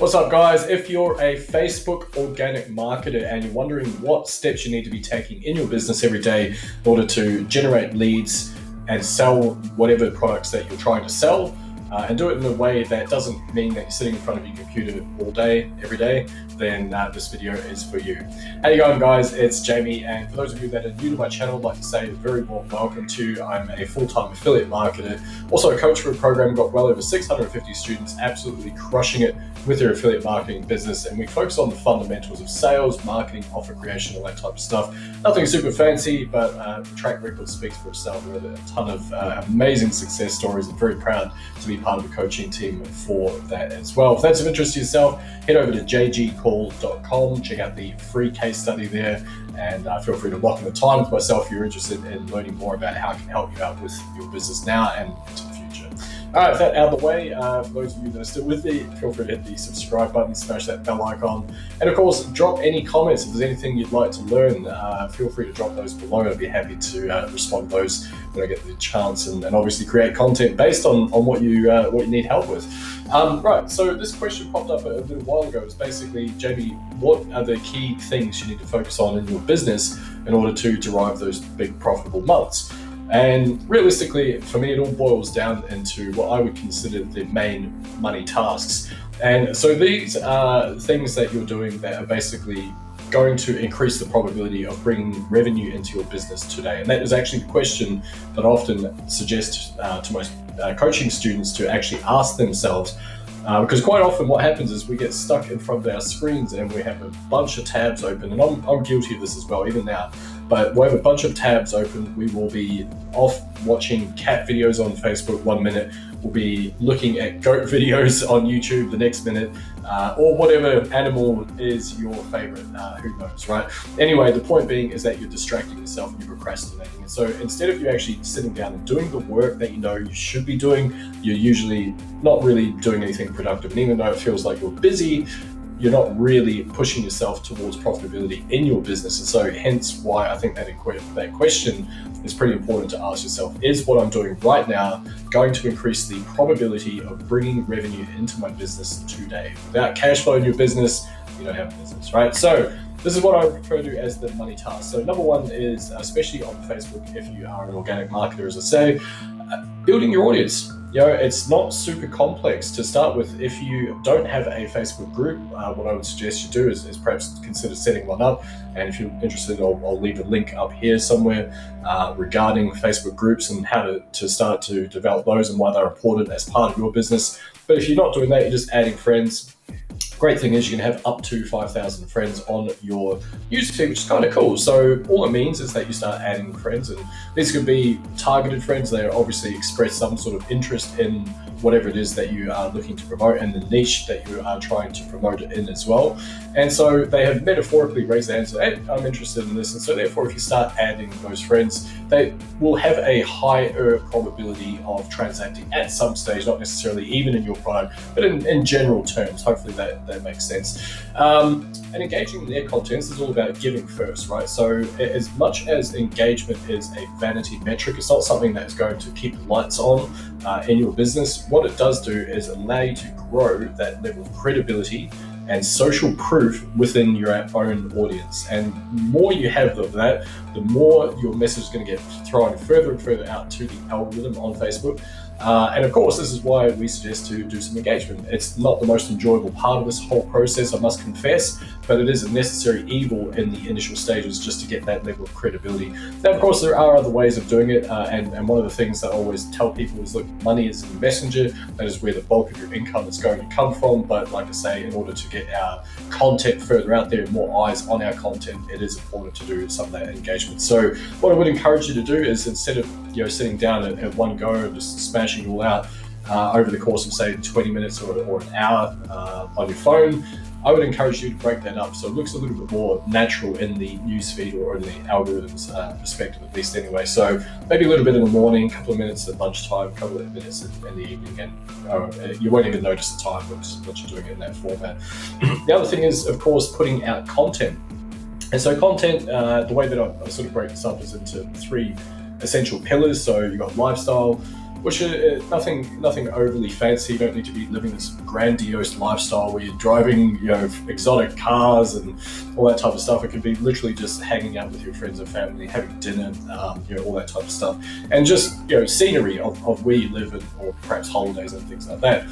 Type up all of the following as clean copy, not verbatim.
What's up, guys? If you're a Facebook organic marketer and you're wondering what steps you need to be taking in your business every day in order to generate leads and sell whatever products that you're trying to sell, and do it in a way that doesn't mean that you're sitting in front of your computer all day, every day, then this video is for you. How you going, guys? It's Jamie, and for those of you that are new to my channel, I'd like to say a very warm welcome to you. I'm a full-time affiliate marketer, also a coach for a program, got well over 650 students, absolutely crushing it with their affiliate marketing business, and we focus on the fundamentals of sales, marketing, offer creation, all that type of stuff. Nothing super fancy, but the track record speaks for itself. We have a ton of amazing success stories. I'm very proud to be part of the coaching team for that as well. If that's of interest to yourself, head over to jgcall.com, check out the free case study there, and feel free to lock in the time with myself if you're interested in learning more about how I can help you out with your business now and into the future. All right, with that out of the way, for those of you that are still with me, feel free to hit the subscribe button, smash that bell icon, and of course, drop any comments. If there's anything you'd like to learn, feel free to drop those below. I'd be happy to respond to those when I get the chance, and obviously create content based on what you need help with. Right, so this question popped up a little while ago. It's basically, Jamie, what are the key things you need to focus on in your business in order to derive those big profitable months? And realistically, for me, it all boils down into what I would consider the main money tasks. And so these are things that you're doing that are basically going to increase the probability of bringing revenue into your business today. And that is actually the question that I often suggest to my coaching students to actually ask themselves. Because quite often what happens is we get stuck in front of our screens and we have a bunch of tabs open, and I'm guilty of this as well, even now. But we'll have a bunch of tabs open. We will be off watching cat videos on Facebook 1 minute. We'll be looking at goat videos on YouTube the next minute, or whatever animal is your favorite, who knows, right? Anyway, the point being is that you're distracting yourself and you're procrastinating. And so instead of you actually sitting down and doing the work that you know you should be doing, you're usually not really doing anything productive. And even though it feels like you're busy, you're not really pushing yourself towards profitability in your business. And so hence why I think that question is pretty important to ask yourself. Is what I'm doing right now going to increase the probability of bringing revenue into my business today? Without cash flow in your business, you don't have a business, right? So this is what I refer to as the money task. So number one is, especially on Facebook, if you are an organic marketer, as I say, building your audience. You know, it's not super complex to start with. If you don't have a Facebook group, what I would suggest you do is perhaps consider setting one up. And if you're interested, I'll leave a link up here somewhere regarding Facebook groups and how to start to develop those and why they're important as part of your business. But if you're not doing that, you're just adding friends. Great thing is you can have up to 5,000 friends on your newsfeed, which is kind of cool. So all it means is that you start adding friends, and these could be targeted friends. They obviously express some sort of interest in whatever it is that you are looking to promote and the niche that you are trying to promote it in as well. And so they have metaphorically raised their hand and said, hey, I'm interested in this. And so therefore, if you start adding those friends, they will have a higher probability of transacting at some stage, not necessarily even in your product, but in general terms. Hopefully that makes sense. And engaging in their contents is all about giving first, right? So as much as engagement is a vanity metric, it's not something that is going to keep the lights on in your business. What it does do is allow you to grow that level of credibility and social proof within your own audience. And the more you have of that, the more your message is going to get thrown further and further out to the algorithm on Facebook. And of course, this is why we suggest to do some engagement. It's not the most enjoyable part of this whole process, I must confess, but it is a necessary evil in the initial stages just to get that level of credibility. Now, of course, there are other ways of doing it. And one of the things that I always tell people is, look, money is the messenger. That is where the bulk of your income is going to come from. But like I say, in order to get our content further out there, more eyes on our content, it is important to do some of that engagement. So what I would encourage you to do is, instead of sitting down at one go and just smashing it all out over the course of, say, 20 minutes or an hour on your phone, I would encourage you to break that up so it looks a little bit more natural in the newsfeed or in the algorithm's perspective, at least anyway. So maybe a little bit in the morning, a couple of minutes at lunchtime, a couple of minutes in the evening, and you won't even notice the time once you're doing it in that format. The other thing is, of course, putting out content. And so content, the way that I sort of break this up is into three essential pillars. So you've got lifestyle, which is nothing overly fancy. You don't need to be living this grandiose lifestyle where you're driving, exotic cars and all that type of stuff. It could be literally just hanging out with your friends and family, having dinner, all that type of stuff, and just scenery of where you live, or perhaps holidays and things like that.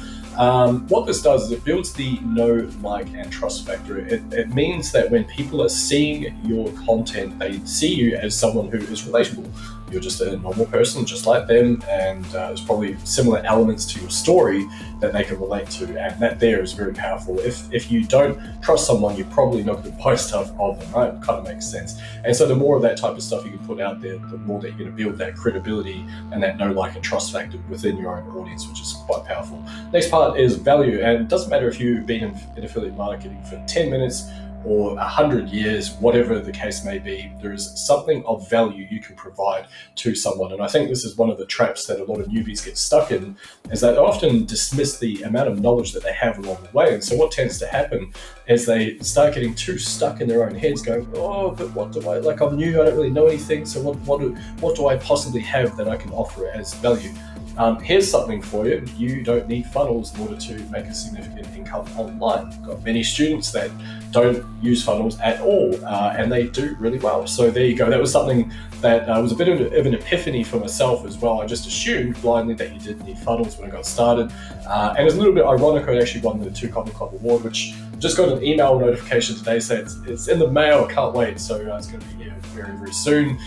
What this does is it builds the know, like, and trust factor. It means that when people are seeing your content, they see you as someone who is relatable. You're just a normal person, just like them, and there's probably similar elements to your story that they can relate to, and that there is very powerful. If you don't trust someone, you're probably not going to buy stuff of them, right? It kind of makes sense. And so the more of that type of stuff you can put out there, the more that you're going to build that credibility and that know, like, and trust factor within your own audience, which is quite powerful. Next part is value, and it doesn't matter if you've been in affiliate marketing for 10 minutes or 100 years, whatever the case may be, there is something of value you can provide to someone. And I think this is one of the traps that a lot of newbies get stuck in, is that they often dismiss the amount of knowledge that they have along the way. And so what tends to happen is they start getting too stuck in their own heads, going, oh, but what do I, like, I'm new, I don't really know anything, so what do I possibly have that I can offer as value? Here's something for you. You don't need funnels in order to make a significant income online. I've got many students that don't use funnels at all, and they do really well. So there you go. That was something that was a bit of an epiphany for myself as well. I just assumed blindly that you didn't need funnels when I got started. And it's a little bit ironic. I actually won the 2 Copper Club Award, which just got an email notification today saying it's in the mail. I can't wait. So it's going to be here very, very soon.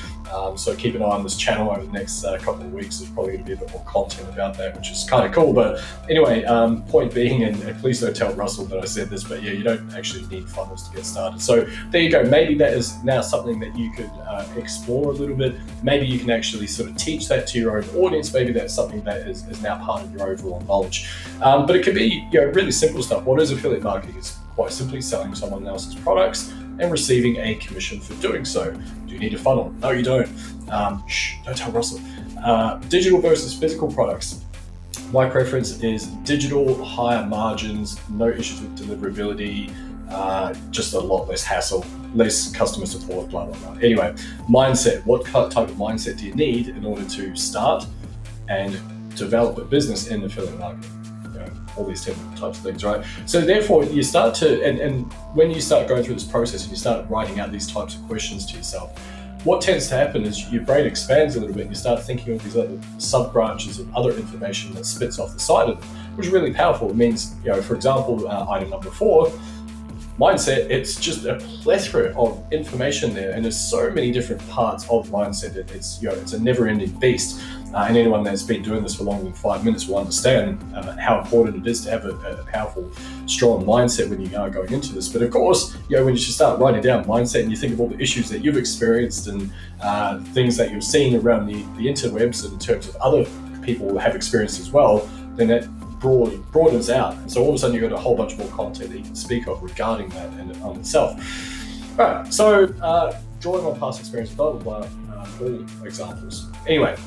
So keep an eye on this channel over the next couple of weeks. There's probably going to be a bit more content about that, which is kind of cool. But anyway, point being, and please don't tell Russell that I said this, but yeah, you don't actually need funnels to get started. So there you go. Maybe that is now something that you could explore a little bit. Maybe you can actually sort of teach that to your own audience. Maybe that's something that is now part of your overall knowledge. But it could be really simple stuff. What is affiliate marketing? It's quite simply selling someone else's products and receiving a commission for doing so. Do you need a funnel? No, you don't. Don't tell Russell. Digital versus physical products. My preference is digital, higher margins, no issues with deliverability, just a lot less hassle, less customer support, blah, blah, blah. Anyway, mindset. What type of mindset do you need in order to start and develop a business in affiliate marketing? All these different types of things, right? So therefore you start to, and when you start going through this process and you start writing out these types of questions to yourself, what tends to happen is your brain expands a little bit and you start thinking of these other sub-branches of other information that spits off the side of it, which is really powerful. It means, for example, item number 4, mindset, it's just a plethora of information there, and there's so many different parts of mindset. It's a never-ending beast, and anyone that's been doing this for longer than 5 minutes will understand how important it is to have a powerful, strong mindset when you are going into this. But of course, when you just start writing down mindset and you think of all the issues that you've experienced and things that you've seen around the interwebs in terms of other people who have experienced as well, then that broadens out, and so all of a sudden you've got a whole bunch more content that you can speak of regarding that in itself. All right, so drawing on past experience, blah blah blah, all examples. Anyway,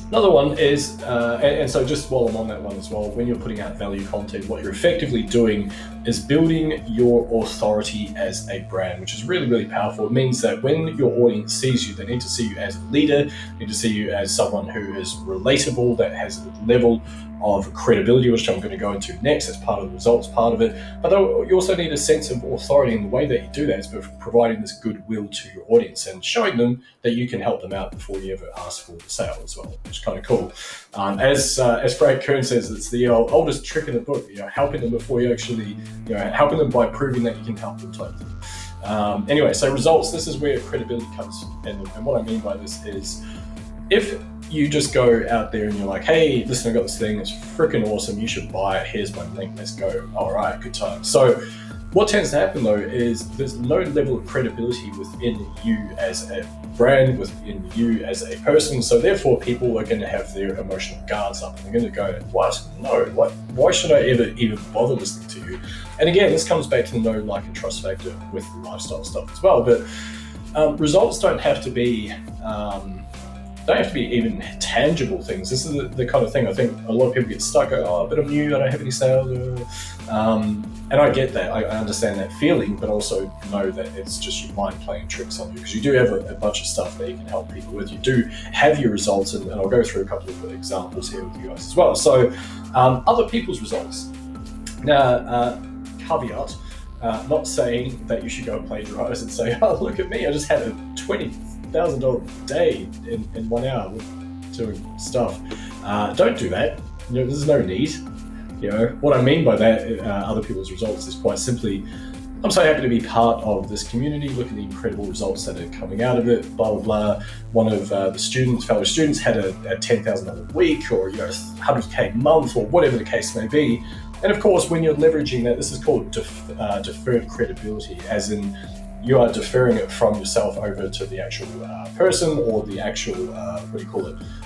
another one is, and so just while I'm on that one as well, when you're putting out value content, what you're effectively doing is building your authority as a brand, which is really, really powerful. It means that when your audience sees you, they need to see you as a leader, they need to see you as someone who is relatable, that has a level of credibility, which I'm going to go into next as part of the results part of it. But you also need a sense of authority, and the way that you do that is by providing this goodwill to your audience and showing them that you can help them out before you ever ask for the sale as well, which is kind of cool. As Frank Kern says, it's the oldest trick in the book, helping them before you actually, helping them by proving that you can help them type thing. Anyway, so results, this is where credibility comes in. And what I mean by this is, if you just go out there and you're like, hey, listen, I got this thing, it's freaking awesome, you should buy it, here's my link, let's go. All right, good time. So what tends to happen though is there's no level of credibility within you as a brand, within you as a person. So therefore people are going to have their emotional guards up and they're going to go, what? No, what? Why should I ever even bother listening to you? And again, this comes back to the know, like, and trust factor with the lifestyle stuff as well. But results don't have to be don't have to be even tangible things. This is the kind of thing I think a lot of people get stuck. Oh, but I'm new, I don't have any sales. And I get that. I understand that feeling, but also know that it's just your mind playing tricks on you, because you do have a bunch of stuff that you can help people with. You do have your results, and I'll go through a couple of examples here with you guys as well. So other people's results. Now, caveat, not saying that you should go and plagiarize and say, oh, look at me, I just had a $20,000 day in 1 hour doing stuff. Don't do that. There's no need. What I mean by that, other people's results, is quite simply, I'm so happy to be part of this community. Look at the incredible results that are coming out of it, blah, blah, blah. One of the fellow students had a $10,000 week, or 100K month, or whatever the case may be. And of course, when you're leveraging that, this is called deferred credibility, as in you are deferring it from yourself over to the actual person, or the actual,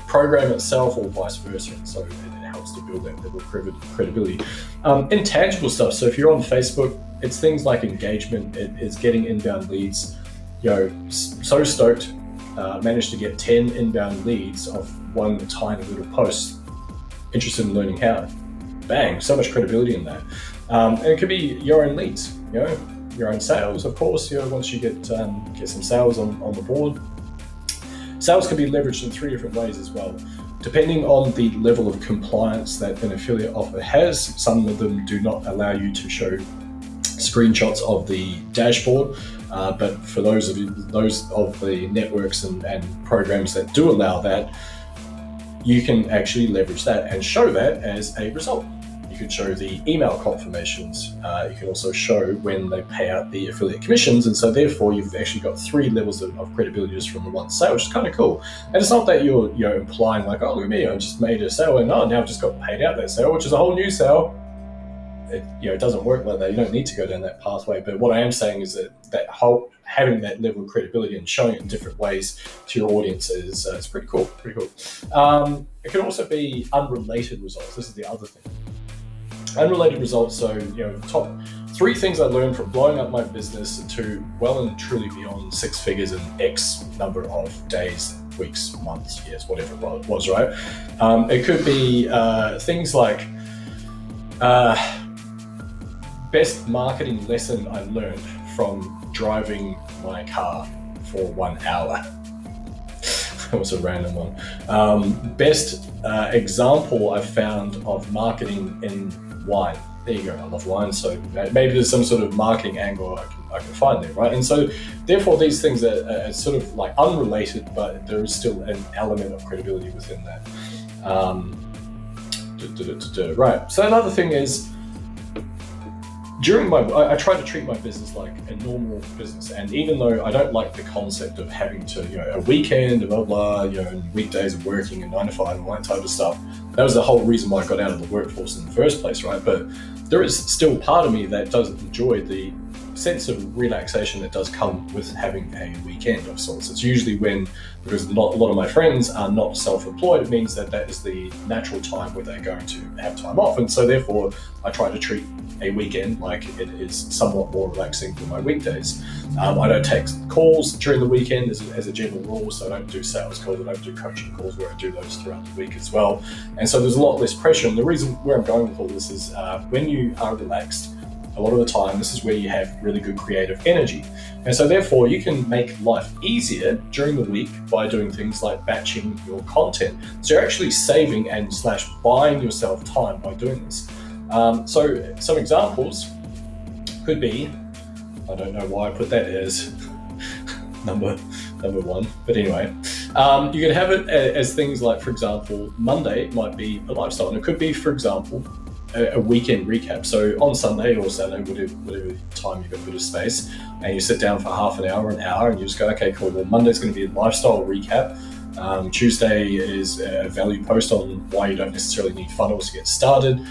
program itself, or vice versa. And so it helps to build that level of credibility. Intangible stuff. So if you're on Facebook, it's things like engagement. It is getting inbound leads. So stoked. Managed to get 10 inbound leads off one tiny little post. Interested in learning how. Bang, so much credibility in that. And it could be your own leads, your own sales, of course. Once you get some sales on the board. Sales can be leveraged in 3 different ways as well, depending on the level of compliance that an affiliate offer has. Some of them do not allow you to show screenshots of the dashboard, but for those of the networks and programs that do allow that, you can actually leverage that and show that as a result. You can show the email confirmations. You can also show when they pay out the affiliate commissions. And so therefore you've actually got 3 levels of credibility just from the one sale, which is kind of cool. And it's not that you're implying like, oh, look at me, I just made a sale and now I've just got paid out that sale, which is a whole new sale. It doesn't work like that. You don't need to go down that pathway. But what I am saying is that whole having that level of credibility and showing it in different ways to your audience is pretty cool. It can also be unrelated results. This is the other thing. Unrelated results. So, top 3 things I learned from blowing up my business to well and truly beyond 6 figures in X number of days, weeks, months, years, whatever it was, right? It could be things like best marketing lesson I learned from driving my car for 1 hour. That was a random one. Best example I found of marketing in wine. There you go. I love wine, so maybe there's some sort of marketing angle I can find there, right? And so therefore these things are sort of like unrelated, but there is still an element of credibility within that. Right. So another thing is, I try to treat my business like a normal business, and even though I don't like the concept of having to, a weekend, blah blah, and weekdays of working and 9 to 5 and all that type of stuff, that was the whole reason why I got out of the workforce in the first place, right? But there is still part of me that does enjoy the sense of relaxation that does come with having a weekend of sorts. It's usually because not a lot of my friends are not self-employed, it means that is the natural time where they're going to have time off, and so therefore I try to treat a weekend like it is somewhat more relaxing than my weekdays. I don't take calls during the weekend as a general rule, so I don't do sales calls, I don't do coaching calls, where I do those throughout the week as well. And so there's a lot less pressure, and the reason where I'm going with all this is when you are relaxed, a lot of the time, this is where you have really good creative energy. And so therefore you can make life easier during the week by doing things like batching your content. So you're actually saving and / buying yourself time by doing this. So some examples could be, I don't know why I put that as number 1, but anyway, you could have it as things like, for example, Monday might be a lifestyle, and it could be, for example, a weekend recap. So on Sunday or Saturday, whatever time you've got a bit of space, and you sit down for half an hour, and you just go, okay, cool. Well, Monday's going to be a lifestyle recap. Tuesday is a value post on why you don't necessarily need funnels to get started.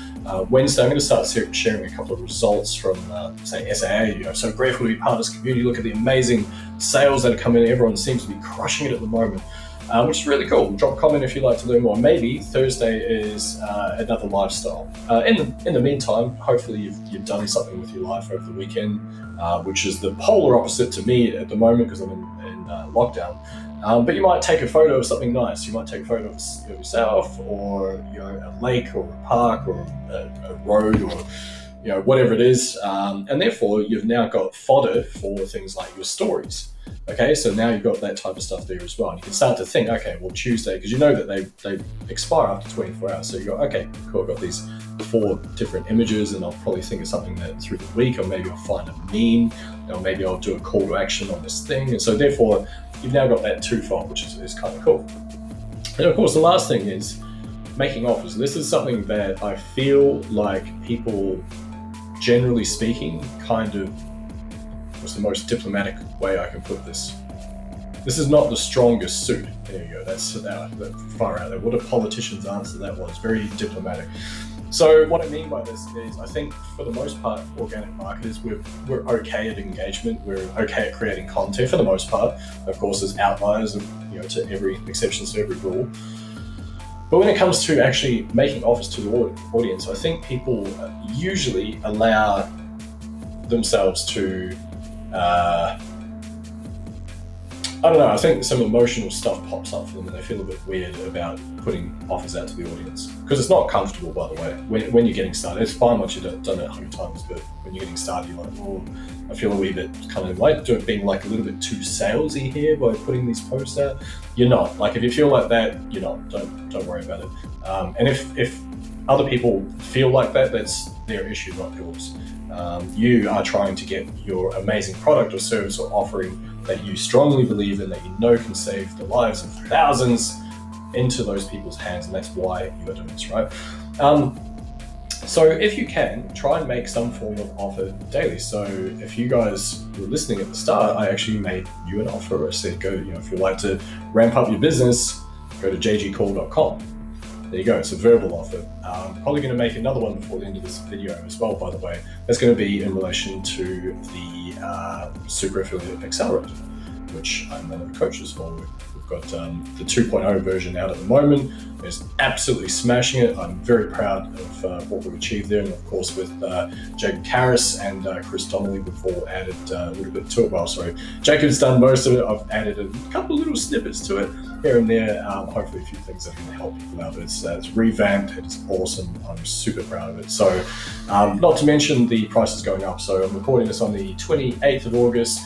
Wednesday, I'm going to start sharing a couple of results from, say, SAA. So grateful to be part of this community. Look at the amazing sales that are coming in. Everyone seems to be crushing it at the moment. which is really cool. Drop a comment if you'd like to learn more. Maybe Thursday is another lifestyle. In the meantime, hopefully you've done something with your life over the weekend, which is the polar opposite to me at the moment because I'm in lockdown. But you might take a photo of something nice. You might take a photo of yourself, or a lake, or a park, or a road, or whatever it is. And therefore, you've now got fodder for things like your stories. Okay, so now you've got that type of stuff there as well. And you can start to think, okay, well, Tuesday, because you know that they expire after 24 hours. So you go, okay, cool, I've got these 4 different images, and I'll probably think of something that through the week, or maybe I'll find a meme, or maybe I'll do a call to action on this thing. And so therefore, you've now got that twofold, which is kind of cool. And of course, the last thing is making offers. This is something that I feel like people, generally speaking, kind of, what's the most diplomatic way I can put this? This is not the strongest suit. There you go. That's far out there. What a politician's answer that was. Very diplomatic. So what I mean by this is, I think for the most part, organic marketers, we're okay at engagement. We're okay at creating content for the most part. Of course, there's outliers, to every exception to every rule. But when it comes to actually making offers to the audience, I think people usually allow themselves to, I don't know, I think some emotional stuff pops up for them and they feel a bit weird about putting offers out to the audience. Because it's not comfortable, by the way, when you're getting started. It's fine once you've done it 100 times, but when you're getting started, you're like, oh, I feel a wee bit kind of like being like a little bit too salesy here by putting these posts out. You're not. Like, if you feel like that, you're not. Don't worry about it. And if other people feel like that, that's their issue, not yours. You are trying to get your amazing product or service or offering that you strongly believe in, that you know can save the lives of thousands, into those people's hands, and that's why you are doing this, right? So if you can, try and make some form of offer daily. So if you guys were listening at the start, I actually made you an offer. I said, go, if you'd like to ramp up your business, go to jgcall.com. There you go, it's a verbal offer. Probably going to make another one before the end of this video as well, by the way. That's going to be in relation to the Super Affiliate Accelerator, which I'm one of the coaches for. We've got the 2.0 version out at the moment. It's absolutely smashing it. I'm very proud of what we've achieved there. And of course, with Jacob Karras and Chris Donnelly, we've all added a little bit to it. Well, sorry, Jacob's done most of it. I've added a couple of little snippets to it here and there. Hopefully a few things that are going to help people out. It's revamped. It's awesome. I'm super proud of it. So not to mention the price is going up. So I'm recording this on the 28th of August.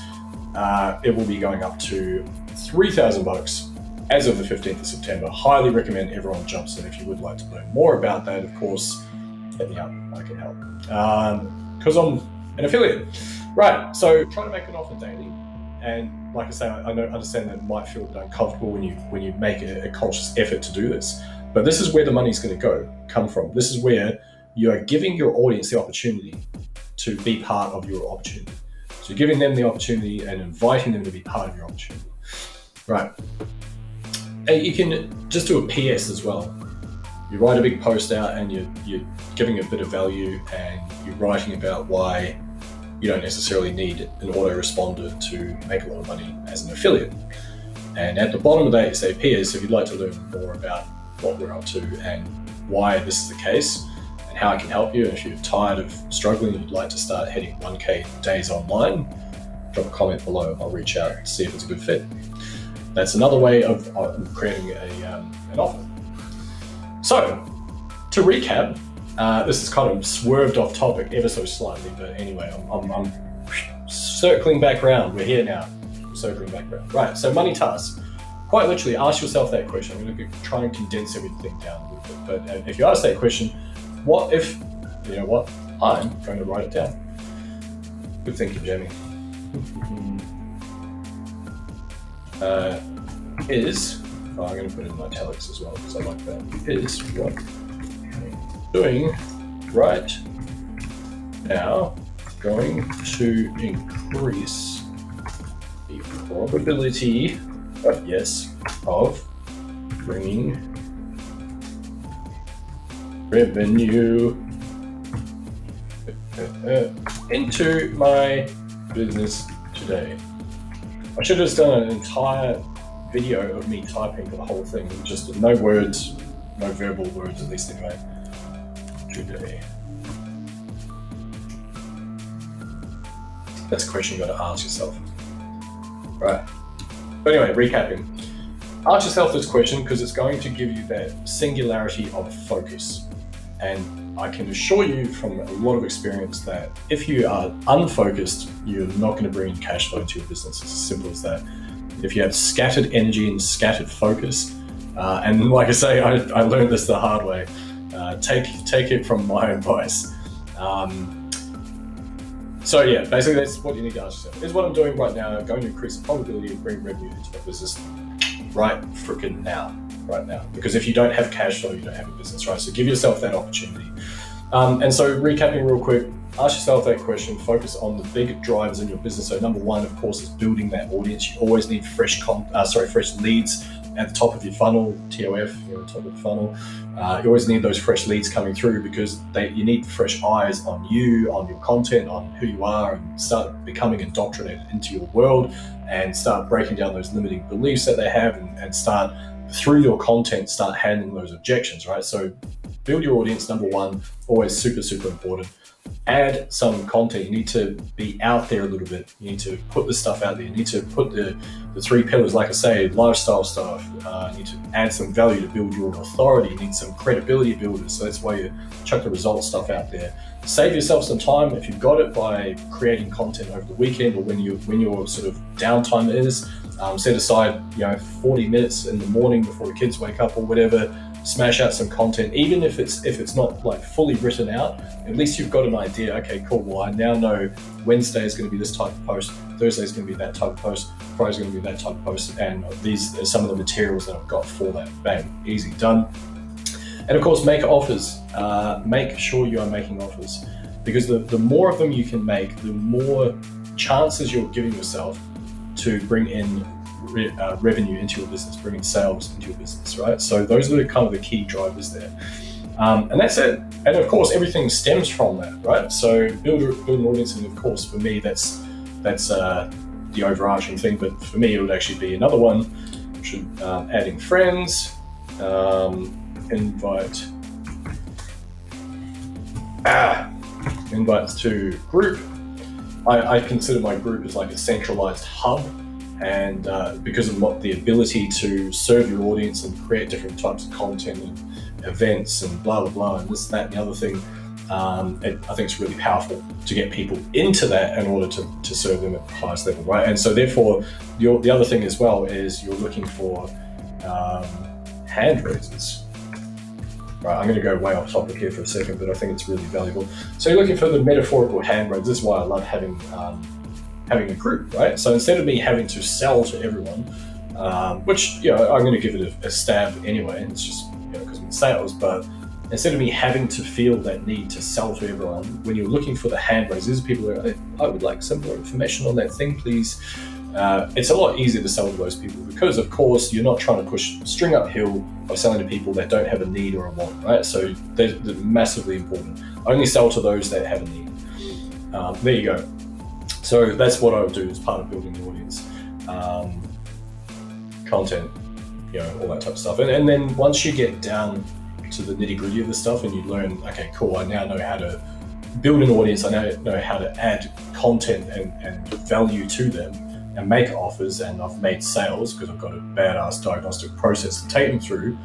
It will be going up to $3,000 as of the 15th of September. Highly recommend everyone jumps in. If you would like to learn more about that, of course, hit me up. I can help. Because I'm an affiliate. Right, so try to make an offer daily. And like I say, I understand that it might feel a bit uncomfortable when you make a conscious effort to do this. But this is where the money's going to come from. This is where you are giving your audience the opportunity to be part of your opportunity. So you're giving them the opportunity and inviting them to be part of your opportunity. Right. And you can just do a PS as well. You write a big post out and you're giving a bit of value, and you're writing about why you don't necessarily need an autoresponder to make a lot of money as an affiliate. And at the bottom of that, you say, PS, if you'd like to learn more about what we're up to and why this is the case and how I can help you, and if you're tired of struggling and you'd like to start hitting 1K days online, drop a comment below. I'll reach out and see if it's a good fit. That's another way of creating an offer. So, to recap, this is kind of swerved off topic ever so slightly, but anyway, I'm circling back around. We're here now, circling back around. Right, so money tasks. Quite literally, ask yourself that question. I'm going to try and condense everything down a little bit, but if you ask that question, what if, you know what, I'm going to write it down. Good thinking, Jamie. I'm going to put it in italics as well because I like that. Is what I'm doing right now going to increase the probability, of bringing revenue into my business today? I should have done an entire video of me typing for the whole thing, just no words, no verbal words, at least anyway. Today. That's a question you got to ask yourself. Right. But anyway, recapping. Ask yourself this question because it's going to give you that singularity of focus. And I can assure you from a lot of experience that if you are unfocused, you're not going to bring in cash flow into your business. It's as simple as that. If you have scattered energy and scattered focus, and like I say, I learned this the hard way. Take it from my advice. So yeah, basically that's what you need to ask yourself. Is what I'm doing right now going to increase the probability of bringing revenue into my business right now? Because if you don't have cash flow, you don't have a business, right? So give yourself that opportunity. And so recapping real quick, ask yourself that question, focus on the big drivers in your business. So number one, of course, is building that audience. You always need fresh leads at the top of your funnel, TOF, top of the funnel. You always need those fresh leads coming through because you need fresh eyes on you, on your content, on who you are, and start becoming indoctrinated into your world and start breaking down those limiting beliefs that they have and start, through your content, start handling those objections, right? So build your audience, number one, always super, super important. Add some content. You need to be out there a little bit. You need to put the stuff out there. You need to put the three pillars, like I say, lifestyle stuff. You need to add some value to build your authority. You need some credibility builders. So that's why you chuck the results stuff out there. Save yourself some time if you've got it by creating content over the weekend or when your sort of downtime is. Set aside 40 minutes in the morning before the kids wake up or whatever. Smash out some content, even if it's not like fully written out. At least you've got an idea. Okay, cool. Well, I now know Wednesday is going to be this type of post, Thursday is going to be that type of post, Friday is going to be that type of post, and these are some of the materials that I've got for that. Bang, easy, done. And of course, make offers. Make sure you are making offers, because the more of them you can make, the more chances you're giving yourself to bring in revenue into your business, bringing sales into your business, right? So those are kind of the key drivers there. And that's it. And of course, everything stems from that, right? So build an audience, and of course, for me, that's the overarching thing. But for me, it would actually be another one, which is adding friends, invites to group. I consider my group as like a centralized hub. And because of the ability to serve your audience and create different types of content and events and blah, blah, blah, and this, that, and the other thing, I think it's really powerful to get people into that in order to serve them at the highest level, right? And so therefore, the other thing as well is you're looking for hand raisers. Right, I'm going to go way off topic here for a second, but I think it's really valuable. So you're looking for the metaphorical hand raisers. This is why I love having a group, right? So instead of me having to sell to everyone, which I'm going to give it a stab anyway, and it's just because I'm in sales, but instead of me having to feel that need to sell to everyone, when you're looking for the hand raisers, people are, I would like some more information on that thing, please. It's a lot easier to sell to those people because, of course, you're not trying to push string uphill by selling to people that don't have a need or a want, right? So they're massively important. Only sell to those that have a need. There you go. So that's what I would do as part of building the audience. Content, all that type of stuff. And then once you get down to the nitty gritty of the stuff and you learn, okay, cool, I now know how to build an audience, I now know how to add content and value to them and make offers, and I've made sales because I've got a badass diagnostic process to take them through.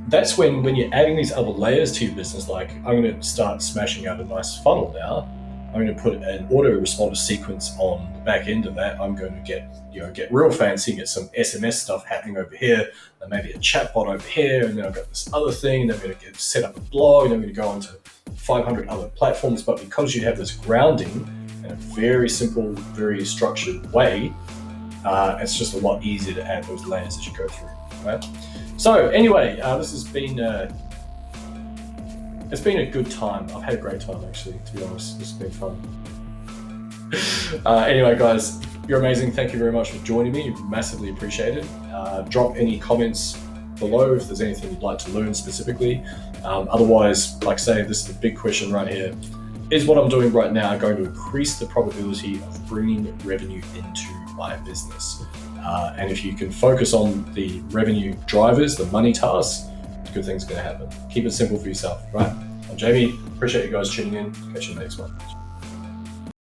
That's when you're adding these other layers to your business, like I'm going to start smashing out a nice funnel now. I'm going to put an autoresponder sequence on the back end of that. I'm going to get real fancy, get some SMS stuff happening over here, and maybe a chatbot over here, and then I've got this other thing, and I'm going to set up a blog, and I'm going to go onto 500 other platforms. But because you have this grounding in a very simple, very structured way, it's just a lot easier to add those layers as you go through, right? So anyway, this has been it's been a good time. I've had a great time, actually, to be honest. It's been fun. Anyway, guys, you're amazing. Thank you very much for joining me. Massively appreciate it. Drop any comments below if there's anything you'd like to learn specifically. Otherwise, like I say, this is the big question right here. is what I'm doing right now going to increase the probability of bringing revenue into my business? And if you can focus on the revenue drivers, the money tasks, good things are going to happen. Keep it simple for yourself, right? I'm Jamie. Appreciate you guys tuning in. Catch you in the next one.